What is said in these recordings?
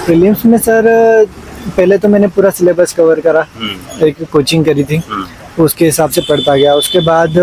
Prelims में sir पहले तो मैंने पूरा सिलेबस कवर करा, एक कोचिंग करी थी, उसके हिसाब से पढ़ता गया। उसके बाद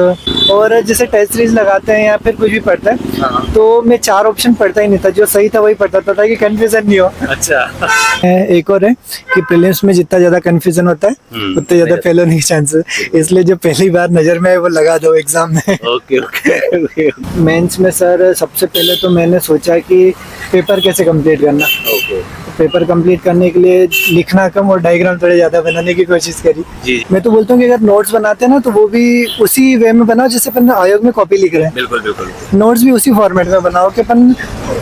और जैसे टेस्ट सीरीज लगाते हैं या फिर कुछ भी पढ़ता है तो मैं 4 ऑप्शन पढ़ता ही नहीं था, जो सही था वही पढ़ता था ताकि कंफ्यूजन नहीं हो। अच्छा। एक और है कि प्रीलिम्स में जितना ज्यादा कंफ्यूजन होता है उतने ज्यादा फेल होने के चांसेस, इसलिए जो पहली बार नजर में है वो लगा दो एग्जाम में। Okay okay. मेंस में सर सबसे पहले तो मैंने सोचा कि पेपर कैसे कंप्लीट करना। ओके। पेपर कंप्लीट करने के लिए लिखना कम और डायग्राम थोड़े ज्यादा बनाने की कोशिश करी। जी। मैं तो बोलता हूँ कि अगर नोट्स बनाते हैं ना तो वो भी उसी वे में बनाओ जैसे अपन आयोग में कॉपी लिख रहे हैं। बिल्कुल बिल्कुल। नोट्स भी उसी फॉर्मेट में बनाओ कि अपन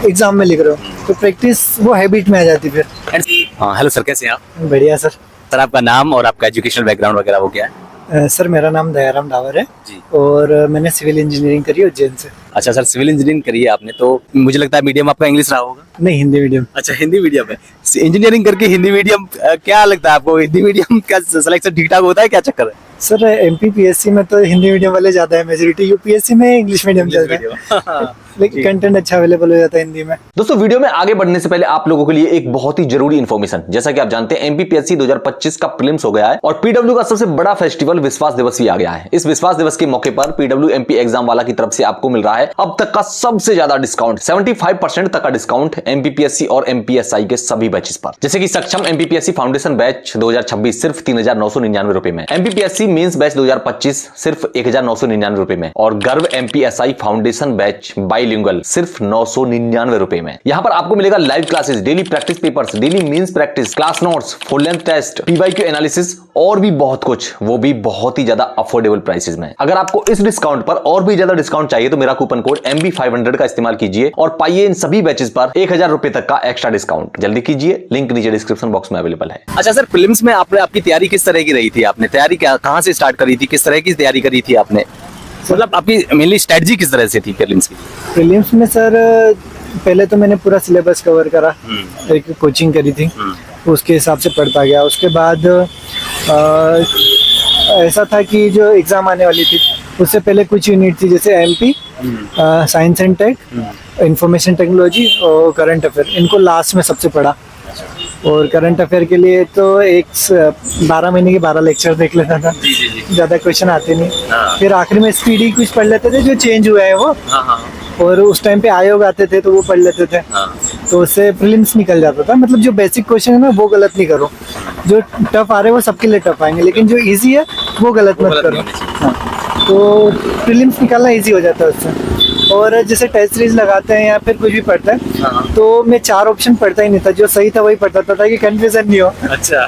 एग्जाम में लिख रहे हो, तो प्रैक्टिस वो हैबिट में आ जाती फिर। हेलो सर, कैसे हैं आप? बढ़िया सर। सर आपका नाम और आपका एजुकेशनल बैकग्राउंड वगैरह वो क्या है? सर मेरा नाम दयाराम डावर है जी। और मैंने सिविल इंजीनियरिंग करी उज्जैन से। अच्छा सर, सिविल इंजीनियरिंग करी है आपने, तो मुझे लगता है मीडियम आपका इंग्लिश रहा होगा। नहीं, हिंदी मीडियम। अच्छा, हिंदी मीडियम है। इंजीनियरिंग करके हिंदी मीडियम, क्या लगता है आपको हिंदी मीडियम का सिलेक्शन ठीक ठाक होता है, क्या चक्कर है? सर एमपीपीएससी में तो हिंदी मीडियम वाले ज्यादा है मेजोरिटी, यूपीएससी में इंग्लिश मीडियम चलता है लेकिन कंटेंट अच्छा अवेलेबल हो जाता है हिंदी में। दोस्तों, वीडियो में आगे बढ़ने से पहले आप लोगों के लिए एक बहुत ही जरूरी इन्फॉर्मेशन। जैसा कि आप जानते हैं एमपीपीएससी 2025 का प्रीलिम्स हो गया है और पीडब्ल्यू का सबसे बड़ा फेस्टिवल विश्वास दिवस भी आ गया है। इस विश्वास दिवस के मौके पर पीडब्ल्यू एमपी एग्जाम वाला की तरफ से आपको मिल रहा है अब तक का सबसे ज्यादा डिस्काउंट, 75% तक का डिस्काउंट एमपीपीएससी और एमपीएसआई के सभी बैचेस पर। जैसे कि सक्षम एमपीपीएससी फाउंडेशन बैच 2026 सिर्फ 3,999 रुपए में, एमपीपीएससी मेंस बैच 2025 सिर्फ 1,999 रुपए में और गर्व एमपीएसआई फाउंडेशन बैच बाइलिंगुअल सिर्फ 999 रुपए में। यहां पर आपको मिलेगा live classes, daily practice papers, daily mains practice, class notes, full length test, PYQ analysis और भी बहुत कुछ, वो भी बहुत ही ज्यादा अफोर्डेबल प्राइसेस में। अगर आपको इस डिस्काउंट पर और भी ज्यादा डिस्काउंट चाहिए तो मेरा कूपन कोड MB500 का इस्तेमाल कीजिए और पाइए इन सभी बैचेस पर 1,000 रुपए तक का एक्स्ट्रा डिस्काउंट। जल्दी कीजिए, लिंक नीचे डिस्क्रिप्शन बॉक्स में अवेलेबल है। अच्छा सर, प्रीलिम्स में आपकी तैयारी किस तरह की रही थी? आपने तैयारी कहां से स्टार्ट करी थी, किस तरह की तैयारी करी थी आपने, मतलब आपकी मेनली स्ट्रेटजी किस तरह से थी प्रीलिम्स की? प्रीलिम्स में सर पहले तो मैंने पूरा सिलेबस कवर करा, एक कोचिंग करी थी, उसके हिसाब से पढ़ता गया। उसके बाद ऐसा था कि जो एग्ज़ाम आने वाली थी उससे पहले कुछ यूनिट थी जैसे MP, science and tech, information technology और करंट अफेयर, इनको लास्ट में सबसे पढ़ा। और करंट अफेयर के लिए तो 12 महीने के 12 लेक्चर देख लेता था, ज़्यादा क्वेश्चन आते नहीं। फिर आखिरी में स्पीडी कुछ पढ़ लेते थे जो चेंज हुआ है वो, और उस टाइम पे आयोग आते थे तो वो पढ़ लेते थे, तो उससे प्रीलिम्स निकल जाता था। मतलब जो बेसिक क्वेश्चन है ना वो गलत नहीं करो, जो टफ आ रहे हैं वो सबके लिए टफ आएंगे, लेकिन जो इजी है वो गलत मत करो। हाँ, तो प्रीलिम्स निकालना इजी हो जाता है उससे। और जैसे टेस्ट सीरीज लगाते हैं या फिर कुछ भी पढ़ता है तो मैं 4 ऑप्शन पढ़ता ही नहीं था, जो सही था वही पढ़ता था ताकि कंफ्यूजन नहीं हो। अच्छा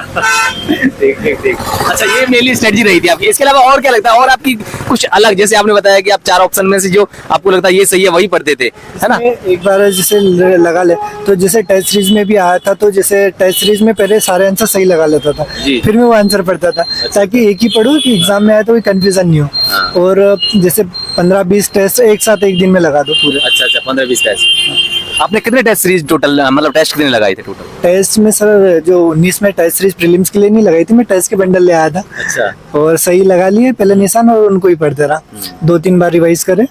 ठीक। अच्छा, ये मेनली स्ट्रेटजी रही थी आपकी। इसके अलावा और क्या लगता है, और आपकी कुछ अलग, जैसे आपने बताया कि आप 4 ऑप्शन में से जो आपको लगता है ये सही है वही पढ़ते थे, है ना? एक बार जैसे लगा ले तो जैसे टेस्ट सीरीज में भी आया था, तो जैसे टेस्ट सीरीज में पहले सारे आंसर सही लगा लेता था, फिर मैं वो आंसर पढ़ता था ताकि एक ही पढ़ूं कि एग्जाम में आए तो कोई कंफ्यूजन नहीं हो। और जैसे 15-20 टेस्ट एक साथ एक दिन में लगा दो पूरे। अच्छा 15-20 टेस्ट। आपने कितने टेस्ट सीरीज टोटल, मतलब टेस्ट कितने लगाए थे टोटल? टेस्ट में सर जो 19 में टेस्ट सीरीज प्रीलिम्स के लिए नहीं लगाई थी, मैं टेस्ट के बंडल ले आया था। अच्छा। और सही लगा लिए पहले निशान और उनको ही पढ़ते रहा, 2-3 बार रिवाइज करे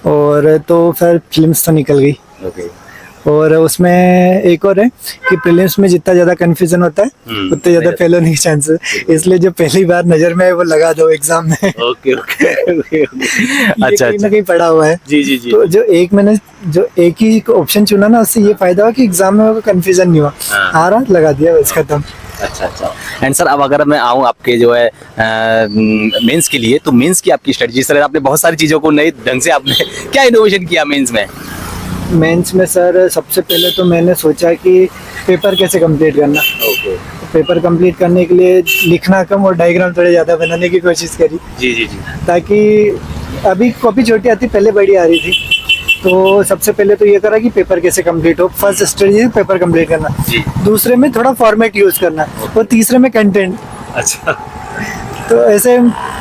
और तो फिर प्रीलिम्स तो निकल गई। ओके। और उसमें एक और है कि प्रीलिम्स में जितना ज्यादा कंफ्यूजन होता है उतने ज्यादा फेल होने के चांसेस, इसलिए जो पहली बार नजर में है वो लगा दो एग्जाम में। ओके। अच्छा, कहीं ना कहीं पढ़ा हुआ है। जी। तो जो एक ही ऑप्शन चुना ना, उससे ये फायदा हुआ कि एग्जाम में कंफ्यूजन नहीं हुआ, आ रहा लगा दिया, बस खत्म। अच्छा। एंड सर, अब अगर मैं आऊँ आपके जो है मेंस के लिए, तो मेंस की आपकी स्ट्रेटजी सर, आपने बहुत सारी चीजों को नए ढंग से आपने क्या इनोवेशन किया मेंस में? मेंस में सर सबसे पहले तो मैंने सोचा कि पेपर कैसे कंप्लीट करना। पेपर कंप्लीट करने के लिए लिखना कम और डायग्राम थोड़े ज़्यादा बनाने की कोशिश करी। जी। ताकि अभी कॉपी छोटी आती, पहले बड़ी आ रही थी, तो सबसे पहले तो ये करा कि पेपर कैसे कंप्लीट हो। फर्स्ट स्ट्रेटजी पेपर कंप्लीट करना, दूसरे में थोड़ा फॉर्मेट यूज़ करना और तीसरे में कंटेंट। अच्छा। तो ऐसे,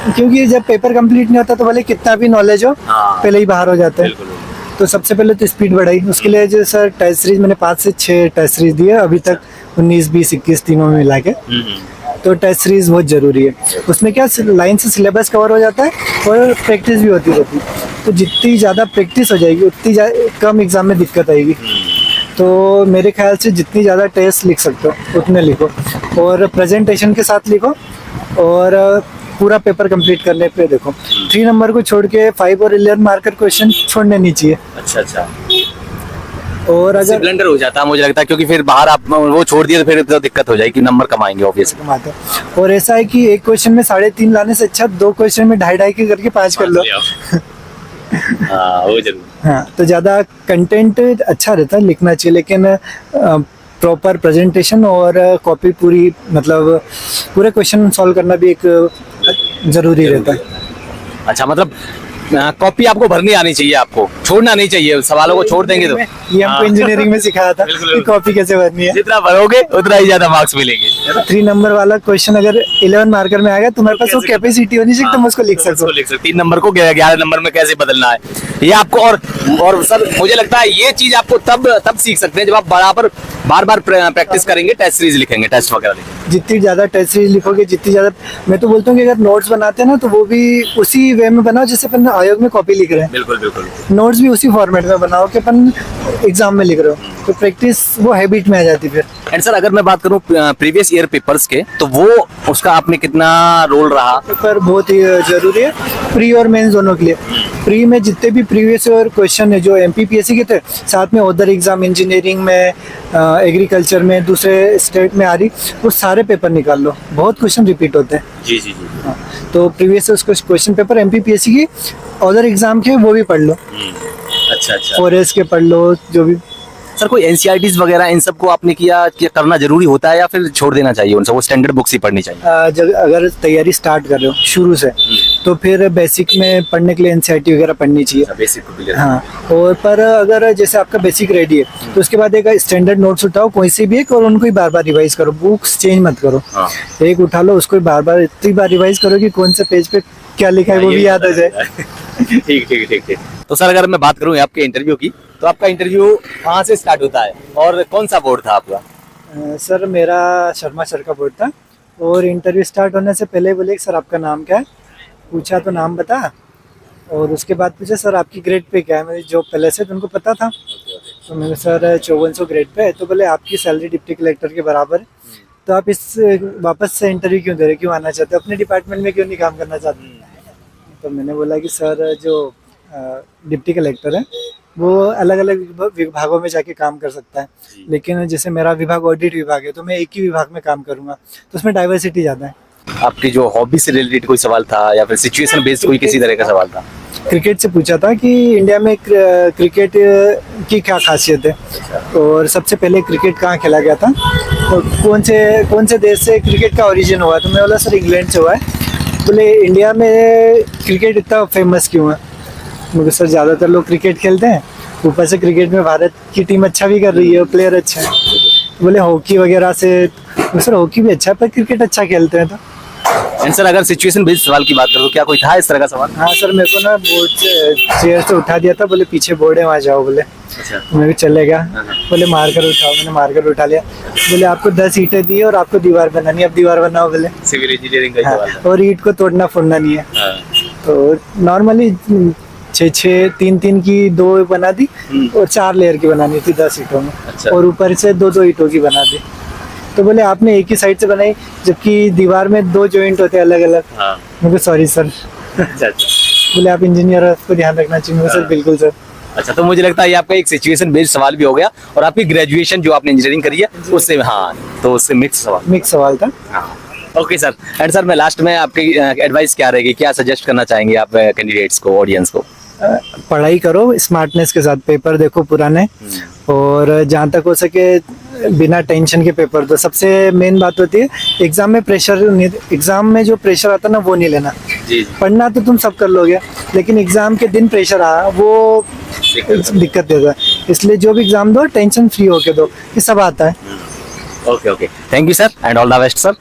क्योंकि जब पेपर कंप्लीट नहीं होता तो भले कितना भी नॉलेज हो पहले ही बाहर हो जाता है। तो सबसे पहले तो स्पीड बढ़ाई, उसके लिए जो सर टेस्ट सीरीज मैंने 5 से 6 टेस्ट सीरीज दिए अभी तक, 19, 20, 21 तीनों में मिला के। तो टेस्ट सीरीज बहुत जरूरी है, उसमें क्या लाइन से सिलेबस कवर हो जाता है और प्रैक्टिस भी होती रहती है। तो जितनी ज़्यादा प्रैक्टिस हो जाएगी उतनी कम एग्जाम में दिक्कत आएगी। तो मेरे ख्याल से जितनी ज़्यादा टेस्ट लिख सकते हो उतने लिखो, और प्रेजेंटेशन के साथ लिखो, और पूरा पेपर कंप्लीट करने पे देखो। 3 नंबर को छोड़ के 5 और 11 मार्कर क्वेश्चन छोड़ने नहीं चाहिए। अच्छा। और अगर ब्लंडर हो जाता है मुझे लगता है, क्योंकि फिर बाहर आप वो छोड़ दिए तो फिर तो दिक्कत हो जाएगी, नंबर कमाएंगे ऑब्वियसली। कमाते हैं। और ऐसा है कि एक क्वेश्चन में 3.5 लाने से अच्छा 2 क्वेश्चन में 2.5 के करके 5 कर लो। हाँ वो जरूर। हाँ, तो ज़्यादा कंटेंट अच्छा रहता है, लिखना चाहिए, लेकिन प्रॉपर प्रेजेंटेशन और कॉपी पूरी, मतलब पूरे क्वेश्चन सॉल्व करना भी एक ज़रूरी रहता है। अच्छा, मतलब कॉपी आपको भरनी आनी चाहिए, आपको छोड़ना नहीं चाहिए, सवालों को छोड़ देंगे तो। ये हमको इंजीनियरिंग में सिखाया था कि कॉपी कैसे भरनी है। जितना भरोगे उतना ही ज्यादा मार्क्स मिलेंगे। 3 नंबर वाला क्वेश्चन अगर 11 मार्कर में आएगा, तुम्हारे पास वो कैपेसिटी होनी चाहिए, तुम उसको लिख सको। 3 नंबर को 11 नंबर में कैसे बदलना है, ये आपको और सर मुझे लगता है ये चीज आपको तब सीख सकते हैं जब आप बराबर बार प्रैक्टिस करेंगे, टेस्ट सीरीज लिखेंगे, टेस्ट वगैरह लिखेंगे। जितनी ज्यादा टेस्ट सीरीज लिखोगे, जितनी ज्यादा, मैं तो बोलता हूँ कि अगर नोट्स बनाते हैं ना, तो वो भी उसी वे में बनाओ जैसे अपन आयोग में कॉपी लिख रहे हैं। बिल्कुल। नोट्स भी उसी फॉर्मेट में बनाओ कि अपन एग्जाम में लिख रहे हो, तो प्रैक्टिस वो हैबिट में आ जाती फिर। एंड सर अगर मैं बात करूं प्रीवियस ईयर पेपर्स के, तो वो उसका आपने कितना रोल रहा? पेपर बहुत ही जरूरी है प्री और मेंस दोनों के लिए। प्री में जितने भी प्रीवियस ईयर क्वेश्चन है जो एमपीपीएससी के थे, साथ में अदर एग्जाम, इंजीनियरिंग में, एग्रीकल्चर में, दूसरे स्टेट में आ रही, वो सारे पेपर निकाल लो, बहुत क्वेश्चन रिपीट होते हैं। जी। हाँ, तो प्रीवियस क्वेश्चन पेपर एमपीपीएससी की अदर एग्जाम के वो भी पढ़ लो। अच्छा। फॉरेस्ट के पढ़ लो, जो भी। सर कोई एनसीईआरटीज वगैरह इन सब को आपने किया कि करना जरूरी होता है या फिर छोड़ देना चाहिए उनसे, वो स्टैंडर्ड बुक्स ही पढ़नी चाहिए? अगर तैयारी स्टार्ट कर रहे हो शुरू से, तो फिर बेसिक में पढ़ने के लिए एनसीईआरटी वगैरह पढ़नी चाहिए। बेसिक को क्लियर। हाँ, और पर अगर जैसे आपका बेसिक रेडी है, तो उसके बाद एक स्टैंडर्ड नोट्स उठाओ कोई से भी एक, और उनको ही बार बार रिवाइज करो, बुक्स चेंज मत करो। एक उठा लो, उसको बार बार इतनी बार रिवाइज करो कि कौन से पेज पे क्या लिखा है वो भी याद हो जाए। ठीक। तो सर अगर मैं बात करूँ आपके इंटरव्यू की, तो आपका इंटरव्यू कहाँ से स्टार्ट होता है और कौन सा बोर्ड था आपका? सर मेरा शर्मा सर का बोर्ड था, और इंटरव्यू स्टार्ट होने से पहले बोले सर आपका नाम क्या है, पूछा तो नाम बता, और उसके बाद पूछा सर आपकी ग्रेड पे क्या है, मेरी जॉब पहले से तो उनको पता था, तो मैंने सर 5400 ग्रेड पे है, तो बोले आपकी सैलरी डिप्टी कलेक्टर के बराबर है, तो आप इस वापस से इंटरव्यू क्यों दे रहे, क्यों आना चाहते हो, अपने डिपार्टमेंट में क्यों नहीं काम करना चाहते? तो मैंने बोला कि सर जो डिप्टी कलेक्टर है वो अलग अलग विभागों में जाके काम कर सकता है, लेकिन जैसे मेरा विभाग ऑडिट विभाग है, तो मैं एक ही विभाग में काम करूंगा, तो उसमें डाइवर्सिटी ज़्यादा है। आपकी जो हॉबी से रिलेटेड कोई सवाल था या फिर सिचुएशन बेस्ड कोई किसी तरह का सवाल था? क्रिकेट से पूछा था कि इंडिया में क्रिकेट की क्या खासियत है, और सबसे पहले क्रिकेट कहाँ खेला गया था, और कौन से देश से क्रिकेट का ओरिजिन हुआ, तो मैं बोला सर इंग्लैंड से हुआ है। बोले इंडिया में क्रिकेट इतना फेमस क्यों है? मुझे सर ज़्यादातर लोग क्रिकेट खेलते हैं, ऊपर से क्रिकेट में भारत की टीम अच्छा भी कर रही है, प्लेयर अच्छे हैं। बोले हॉकी वगैरह से, सर हॉकी भी अच्छा है पर क्रिकेट अच्छा खेलते हैं। तो सर अगर सिचुएशन बेस्ड सवाल की बात करो तो क्या कोई था इस तरह का सवाल? हाँ सर, मेरे को ना बोर्ड से चेयर से उठा दिया था, बोले पीछे बोर्ड है वहाँ जाओ, बोले मैं भी चले गया, बोले मार कर उठाओ, मैंने मार कर उठा लिया, बोले आपको 10 ईंटें दी और आपको दीवार बनानी है, अब दीवार बनाओ, बोले सिविल इंजीनियरिंग का सवाल है। और ईंट को तोड़ना फोड़ना नहीं है। तो नॉर्मली 6 3 की 2 बना दी, और 4 लेयर की बनानी थी 10 ईंटों में, और ऊपर से 2 ईंटों की बना दी। तो बोले आपने एक ही साइड से बनाई, जबकि दीवार में 2 जॉइंट होते हैं अलग अलग। मुझे सॉरी सर। बोले आप इंजीनियर हो, आपको ध्यान रखना चाहिए। सर बिल्कुल सर। अच्छा, तो मुझे लगता है ये आपका एक सिचुएशन बेस्ड सवाल भी हो गया, और आपकी ग्रेजुएशन जो आपने इंजीनियरिंग करी है उससे, हाँ, तो उससे मिक्स सवाल था। Okay sir. एंड सर मैं लास्ट में आपकी एडवाइस क्या रहेगी, क्या सजेस्ट करना चाहेंगे आप कैंडिडेट्स को, ऑडियंस को? पढ़ाई करो स्मार्टनेस के साथ, पेपर देखो पुराने, और जहाँ तक हो सके बिना टेंशन के पेपर दो। सबसे मेन बात होती है एग्जाम में प्रेशर, एग्जाम में जो प्रेशर आता है ना वो नहीं लेना। जी। पढ़ना तो तुम सब कर लोगे, लेकिन एग्जाम के दिन प्रेशर आया वो दिक्कत देता है, इसलिए जो भी एग्जाम दो टेंशन फ्री होके दो, ये सब आता है। Okay, thank you sir and all the best sir.